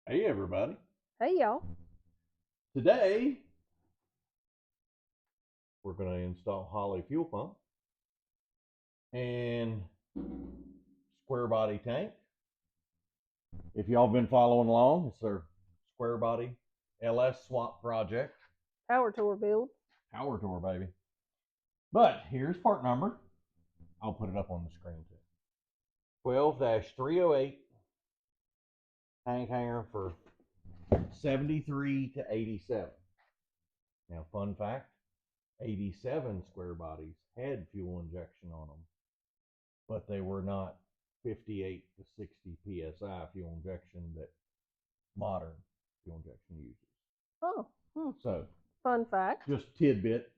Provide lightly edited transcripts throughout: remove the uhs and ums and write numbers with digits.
Hey everybody. Hey y'all. Today we're going to install Holley fuel pump and square body tank. If y'all been following along, it's our Squarebody LS swap project. Power tour build. Power tour, baby. But here's part number. I'll put it up on the screen too. 12-308 tank hanger for 73 to 87. Now, fun fact, 87 square bodies had fuel injection on them, but they were not 58 to 60 psi fuel injection that modern fuel injection uses. Oh, So, fun fact. just tidbit.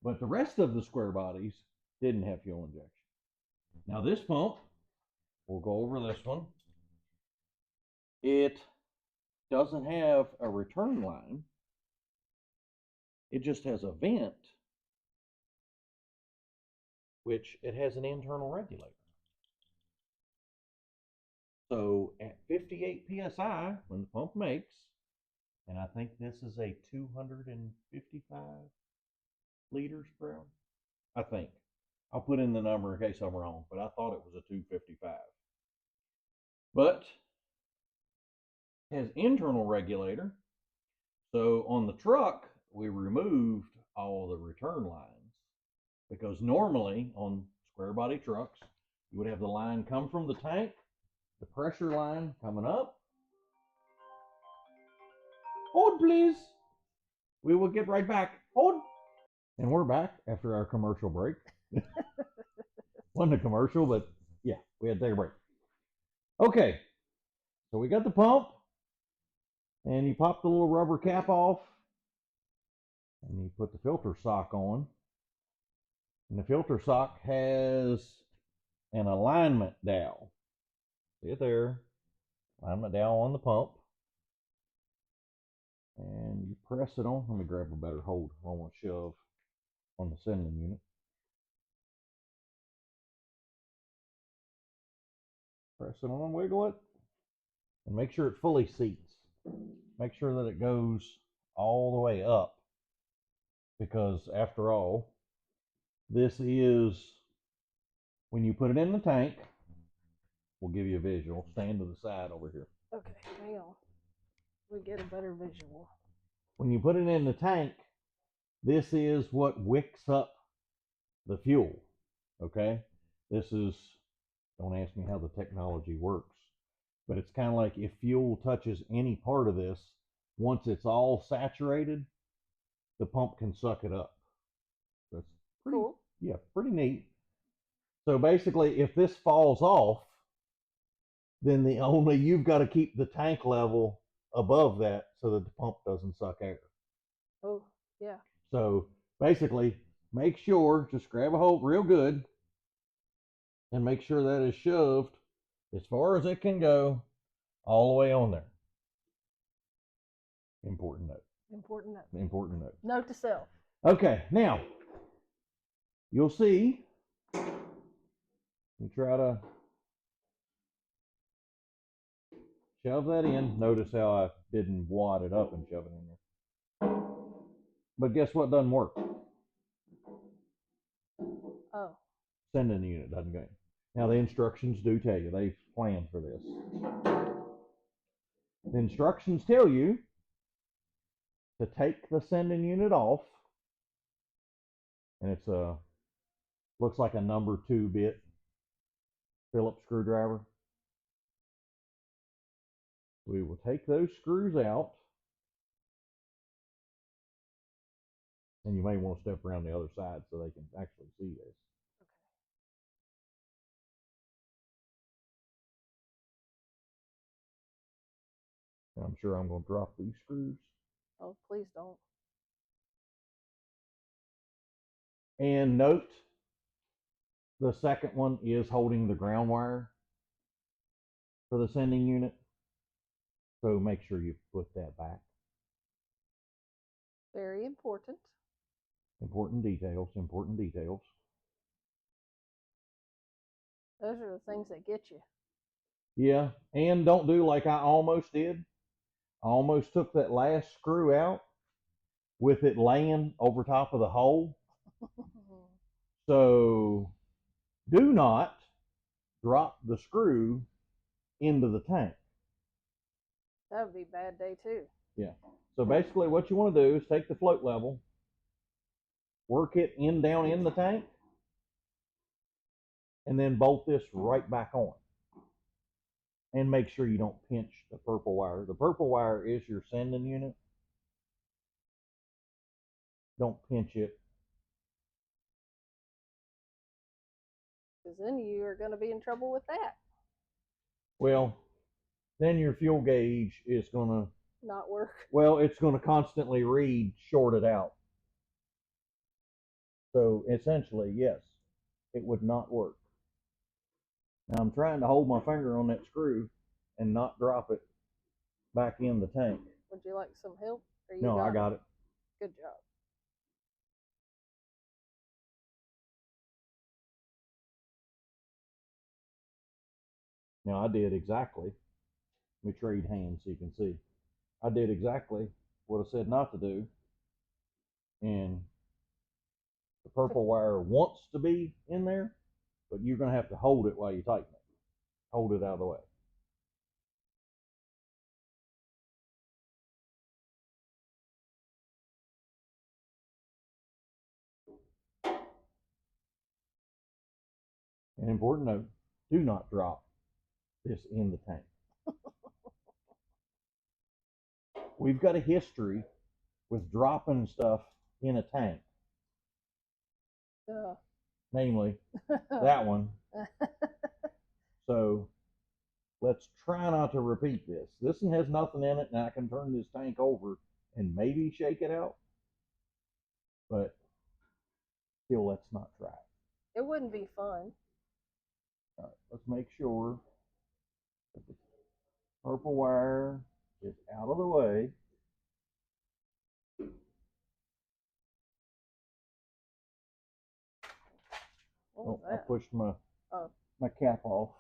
But the rest of the square bodies didn't have fuel injection. Now, this pump, we'll go over this one. It doesn't have a return line, it just has a vent, which it has an internal regulator. So at 58 psi, when the pump makes, and I think this is a 255 liters per hour, I think. I'll put in the number in case I'm wrong, but I thought it was a 255. But it has internal regulator. So on the truck, we removed all the return lines because normally on square body trucks, you would have the line come from the tank, the pressure line coming up. Hold, please. We will get right back. Hold. And we're back after our commercial break. Wasn't a commercial, but yeah, we had to take a break. Okay, so we got the pump, and you pop the little rubber cap off, and you put the filter sock on. And the filter sock has an alignment dowel. See it there? Alignment dowel on the pump. And you press it on. Let me grab a better hold. I don't want to shove on the sending unit. Press it on, wiggle it, and make sure it fully seats. Make sure that it goes all the way up, because after all, this is, when you put it in the tank, we'll give you a visual. Stand to the side over here. Okay, hang on. We get a better visual. When you put it in the tank, this is what wicks up the fuel. Okay? This is, don't ask me how the technology works, but it's kind of like if fuel touches any part of this, once it's all saturated, the pump can suck it up. That's pretty, Cool. yeah, pretty neat. So basically, if this falls off, then you've got to keep the tank level above that so that the pump doesn't suck air. Oh, yeah. So basically, make sure, just grab a hold real good and make sure that is shoved as far as it can go all the way on there. Important note. Important note. Important note. Note to self. Okay, now you'll see. You try to shove that in. Notice how I didn't wad it up and shove it in there. But guess what doesn't work? Oh. Sending unit doesn't go in. Now the instructions do tell you they've planned for this. The instructions tell you to take the sending unit off, and it's a looks like a number 2-bit Phillips screwdriver. We will take those screws out, and you may want to step around the other side so they can actually see this. Okay. And I'm sure I'm going to drop these screws. Oh, please don't. And note, the second one is holding the ground wire for the sending unit. So make sure you put that back. Very important. Important details, important details. Those are the things that get you. Yeah, and don't do like I almost did. I almost took that last screw out with it laying over top of the hole. So do not drop the screw into the tank. That would be a bad day too. Yeah. So basically what you want to do is take the float level, work it down in the tank, and then bolt this right back on. And make sure you don't pinch the purple wire. The purple wire is your sending unit. Don't pinch it. Because then you are going to be in trouble with that. Well, then your fuel gauge is going to not work. Well, it's going to constantly read shorted out. So essentially, yes, it would not work. Now I'm trying to hold my finger on that screw and not drop it back in the tank. Would you like some help? Or No, I got it. Good job. Now I did exactly. Let me trade hands so you can see. I did exactly what I said not to do. And the purple wire wants to be in there, but you're going to have to hold it while you tighten it. Hold it out of the way. An important note, do not drop this in the tank. We've got a history with dropping stuff in a tank. Namely, that one. So let's try not to repeat this. This one has nothing in it, and I can turn this tank over and maybe shake it out. But still, let's not try it. It wouldn't be fun. All right, let's make sure that the purple wire is out of the way. What was that? I pushed my cap off.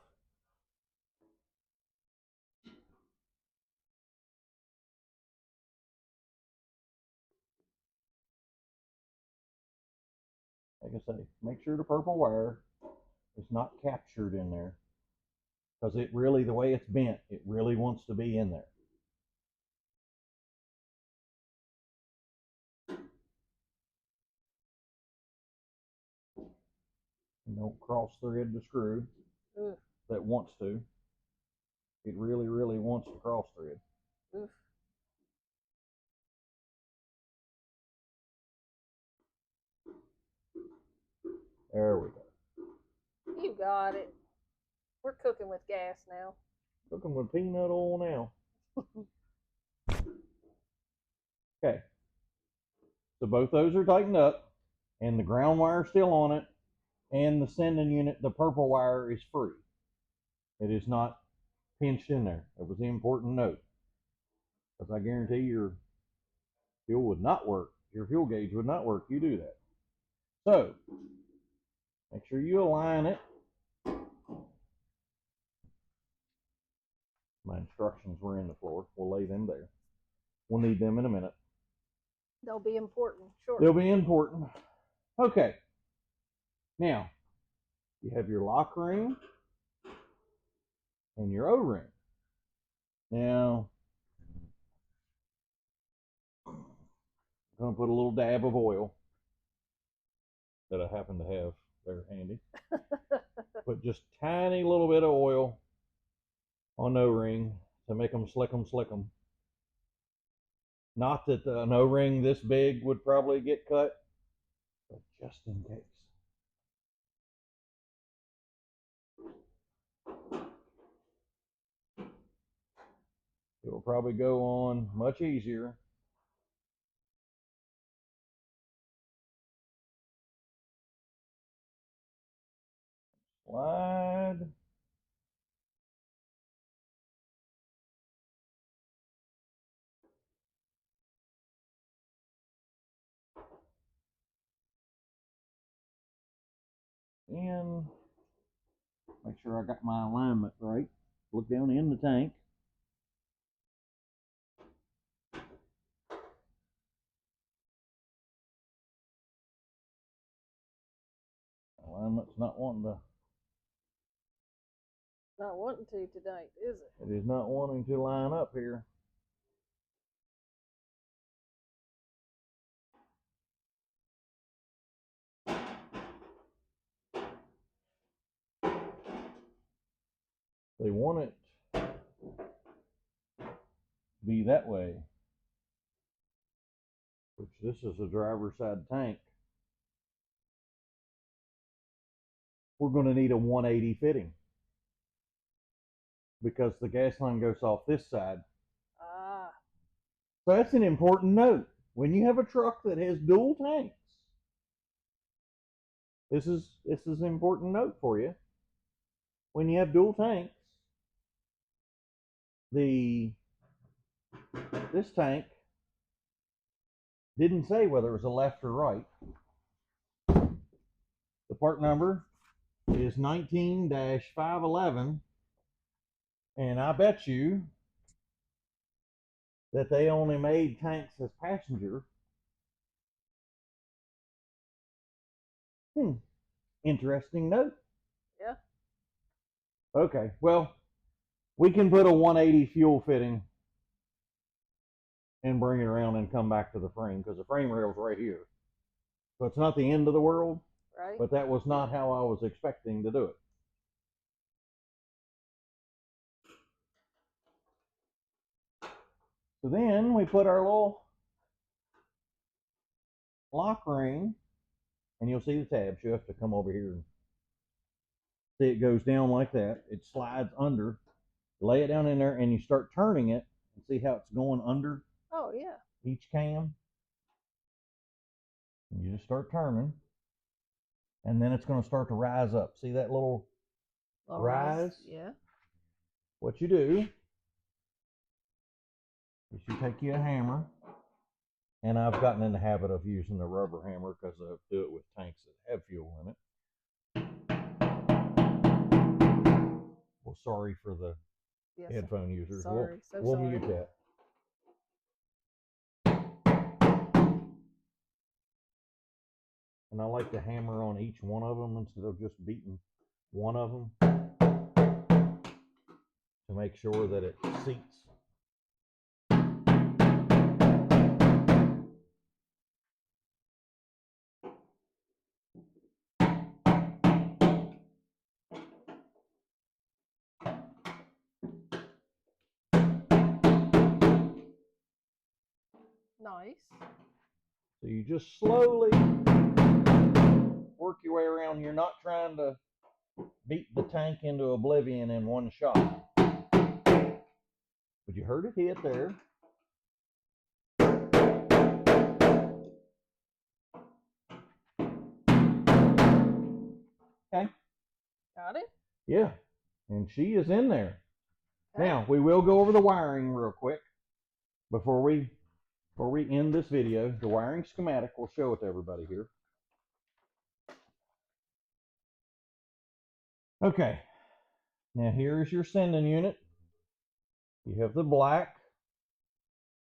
Like I say, make sure the purple wire is not captured in there, because it really, the way it's bent, it really wants to be in there. And don't cross thread the screw. Oof. That wants to. It really, really wants to cross thread. Oof. There we go. You got it. We're cooking with gas now. Cooking with peanut oil now. Okay. So both those are tightened up, and the ground wire is still on it, and the sending unit, the purple wire, is free. It is not pinched in there. That was the important note. Because I guarantee your fuel would not work. Your fuel gauge would not work. You do that. So, make sure you align it. My instructions were in the floor. We'll lay them there. We'll need them in a minute. They'll be important. Sure. They'll be important. Okay. Now, you have your lock ring and your O-ring. Now, I'm going to put a little dab of oil that I happen to have there handy. Put just tiny little bit of oil on O-ring to make them slick them. Not that an O-ring this big would probably get cut, but just in case. It will probably go on much easier. Slide. And make sure I got my alignment right. look down in the tank. Alignment's not wanting to. Not wanting to tonight, is it? It is not wanting to line up here. They want it to be that way, which this is a driver's side tank. We're going to need a 180 fitting because the gas line goes off this side. Ah. So that's an important note. When you have a truck that has dual tanks, this is an important note for you. When you have dual tanks, this tank didn't say whether it was a left or right. The part number is 19-511, and I bet you that they only made tanks as passenger. Interesting note. Yeah. Okay, well, we can put a 180 fuel fitting and bring it around and come back to the frame because the frame rail's right here. So it's not the end of the world, right? But that was not how I was expecting to do it. So then we put our little lock ring, and you'll see the tabs. You have to come over here and see it goes down like that. It slides under. Lay it down in there, and you start turning it, and see how it's going under. Oh, yeah. Each cam. And you just start turning, and then it's going to start to rise up. See that little rise? Yeah. What you do is you take you a hammer, and I've gotten in the habit of using the rubber hammer because I do it with tanks that have fuel in it. Well, sorry for the headphone users. Sorry, we'll mute that. And I like to hammer on each one of them instead of just beating one of them to make sure that it seats. Nice. So you just slowly work your way around. You're not trying to beat the tank into oblivion in one shot. But you heard it hit there. Okay. Got it? Yeah. And she is in there. Okay. Now, we will go over the wiring real quick before we end this video. The wiring schematic, we'll show it to everybody here. Okay. Now, here's your sending unit. You have the black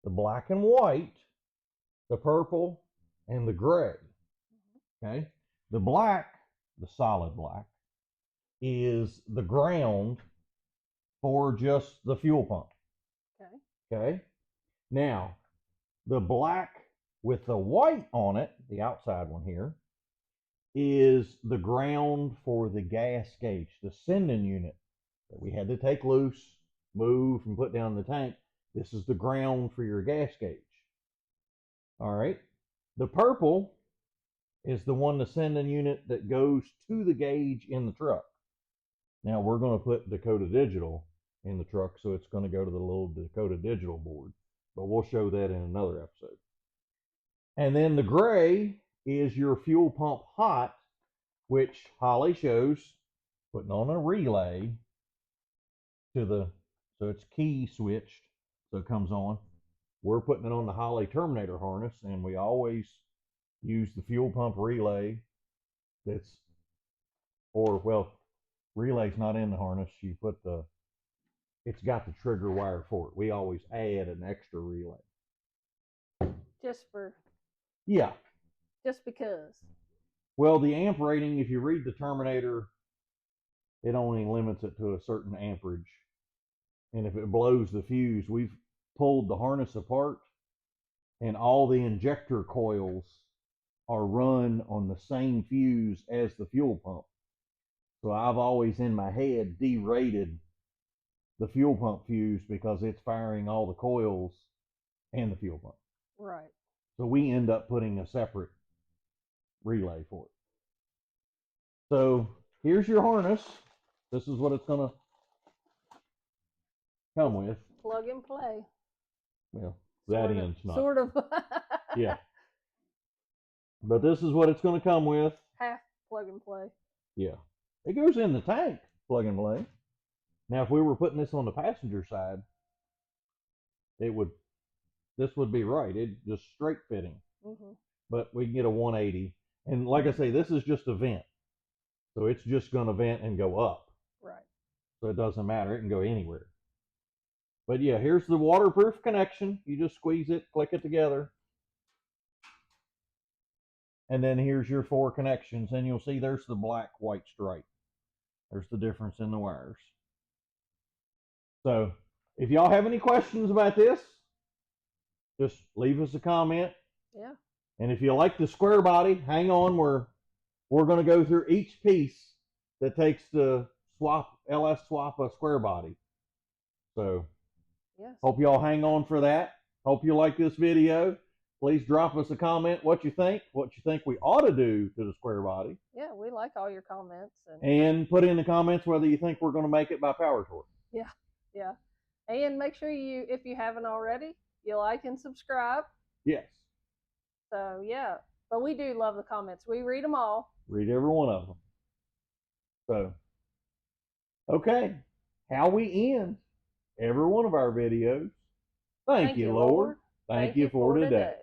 and white, the purple, and the gray. Okay. The black, the solid black, is the ground for just the fuel pump. Okay. Okay. Now, the black with the white on it, the outside one here, is the ground for the gas gauge, the sending unit that we had to take loose, move, and put down the tank. This is the ground for your gas gauge. All right. The purple is the one, the sending unit that goes to the gauge in the truck. Now we're going to put Dakota Digital in the truck, so it's going to go to the little Dakota Digital board, but we'll show that in another episode. And then the gray is your fuel pump hot, which Holley shows putting on a relay to so it's key switched, so it comes on. We're putting it on the Holley terminator harness, and we always use the fuel pump relay relay's not in the harness. You put the it's got the trigger wire for it. We always add an extra relay. Just because. Well, the amp rating, if you read the terminator, it only limits it to a certain amperage. And if it blows the fuse, we've pulled the harness apart, and all the injector coils are run on the same fuse as the fuel pump. So I've always in my head derated the fuel pump fuse because it's firing all the coils and the fuel pump. Right. So we end up putting a separate relay for it. So here's your harness. This is what it's going to come with. Plug and play. Well, that end's not. Sort of. Yeah. But this is what it's going to come with. Half plug and play. Yeah. It goes in the tank, plug and play. Now, if we were putting this on the passenger side, this would be right. It just straight fitting. Mm-hmm. But we can get a 180. And like I say, this is just a vent. So it's just going to vent and go up. Right. So it doesn't matter. It can go anywhere. But yeah, here's the waterproof connection. You just squeeze it, click it together. And then here's your 4 connections. And you'll see there's the black-white stripe. There's the difference in the wires. So if y'all have any questions about this, just leave us a comment. Yeah. And if you like the square body, hang on. We're going to go through each piece that takes the LS swap a square body. So yes. Hope y'all hang on for that. Hope you like this video. Please drop us a comment what you think we ought to do to the square body. Yeah, we like all your comments. And put in the comments whether you think we're going to make it by Power Torque. Yeah, yeah. And make sure if you haven't already, you like and subscribe. Yes. So, yeah. But we do love the comments. We read them all. Read every one of them. So, okay. How we end every one of our videos. Thank you, Lord. Thank you for today.